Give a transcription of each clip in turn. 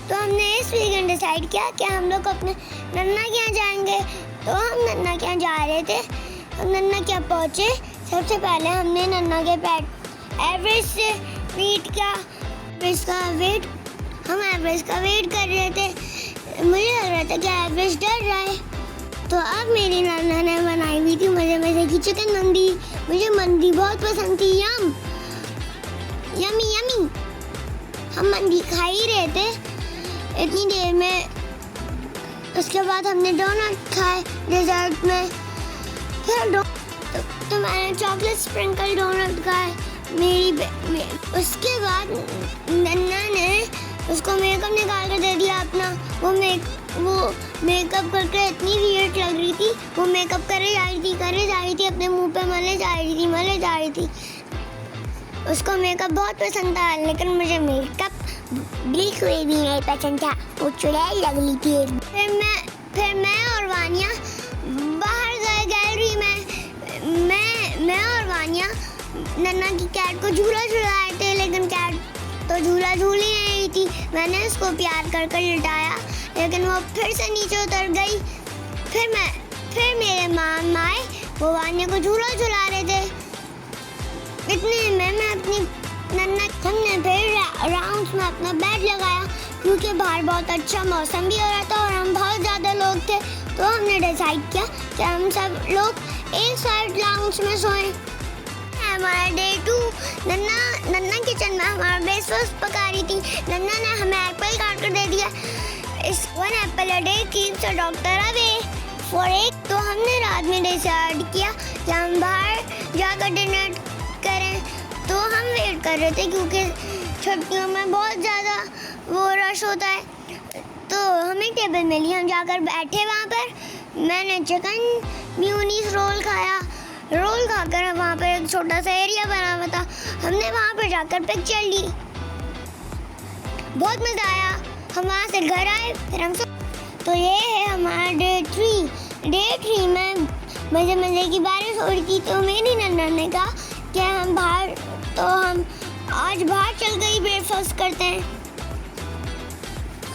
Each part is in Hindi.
तो हमने इस वीकेंड डिसाइड किया कि हम लोग अपने नन्ना के यहाँ जाएंगे। तो हम नन्ना के यहाँ जा रहे थे। हम नन्ना के यहाँ पहुँचे। सबसे पहले हमने नन्ना के पेट एवरेस्ट से मीट किया। हम एवरेस्ट का वेट कर रहे थे। मुझे लग रहा था कि एवरेस्ट डर रहा है। तो अब मेरी नन्ना ने बनाई हुई थी मज़े की चिकन मंदी। मुझे मंदी बहुत पसंद थी। Yummy yummy. हम मंदी खा ही रहे थे इतनी देर में। उसके बाद हमने डोनट खाए डेजर्ट में। फिर तो मैंने चॉकलेट स्प्रिंकल डोनट खाए। उसके बाद नन्ना ने उसको मेकअप निकाल कर दे दिया अपना। वो मेकअप करके इतनी वियर्ड लग रही थी। वो मेकअप करे जा रही थी अपने मुंह पे मले जा रही थी। उसको मेकअप बहुत पसंद था, लेकिन मुझे मेकअप ब्लीच हुई भी नहीं पसंद था। वो चुड़ैल लग रही थी। फिर मैं और वानिया बाहर गए गैलरी में। मैं और वानिया नन्ना की कैट को झूला झुलाए थे, लेकिन कैट तो झूला झूल ही नहीं रही थी। मैंने उसको प्यार कर लिटाया, लेकिन वो फिर से नीचे उतर गई। फिर मेरे मामा आए, वो वानिया को झूला झुला रहे थे। इतने में मैं अपनी नन्ना हमने फिर राउंड्स में अपना बेड लगाया, क्योंकि बाहर बहुत अच्छा मौसम भी हो रहा था और हम बहुत ज़्यादा लोग थे। तो हमने डिसाइड किया कि हम सब लोग एक साइड लाउंज में सोएं। हमारा डे 2 नन्ना किचन में हमारा ब्रेकफास्ट पका रही थी। नन्ना ने हमें एप्पल काट कर दे दिया। इस 1 Apple a day keeps a doctor away for एक। तो हमने रात में डिसाइड किया कि हम बाहर जाकर डिनर करें। तो हम वेट कर रहे थे, क्योंकि छुट्टियों में बहुत ज़्यादा वो रश होता है। तो हमें टेबल मिली, हम जाकर बैठे वहाँ पर। मैंने चिकन म्यूनीस रोल खाया। रोल खाकर वहाँ पर एक छोटा सा एरिया बना हुआ था। हमने वहाँ पर जाकर पिक्चर ली। बहुत मज़ा आया। हम वहाँ से घर आए। फिर हम तो ये है हमारा डे 3। डे 3 में मज़े की बारिश हो रही थी। तो मेरी नन्ना ने कहा कि हम आज बाहर चल गई ब्रेकफास्ट करते हैं।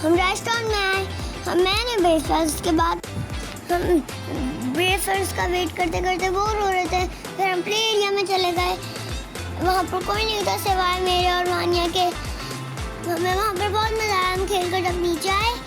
हम रेस्टोरेंट में आए। मैंने ब्रेकफास्ट के बाद हम ब्रेकफास्ट का वेट करते करते बोर हो रहे थे। फिर हम प्ले एरिया में चले गए। वहाँ पर कोई नहीं था सिवाय मेरे और वानिया के। हमें वहाँ पर बहुत मज़ा आया। हम खेल कर जब नीचे आए,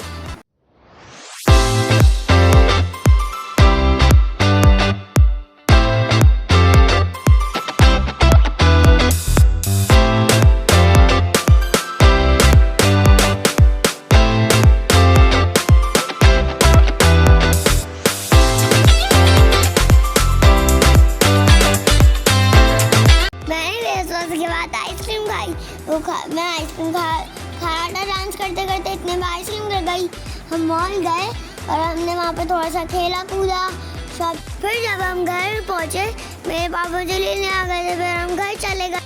के बाद आइसक्रीम खाई। मैं आइसक्रीम खा रहा था डांस करते करते। इतने में आइसक्रीम गिर गई। हम मॉल गए और हमने वहाँ पे थोड़ा सा खेला कूदा सब। फिर जब हम घर पहुँचे, मेरे पापा मुझे लेने आ गए थे। फिर हम घर चले गए।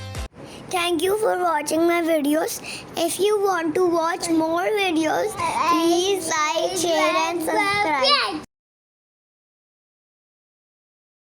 Thank you for watching my videos. If you want to watch more videos, please like, share and subscribe.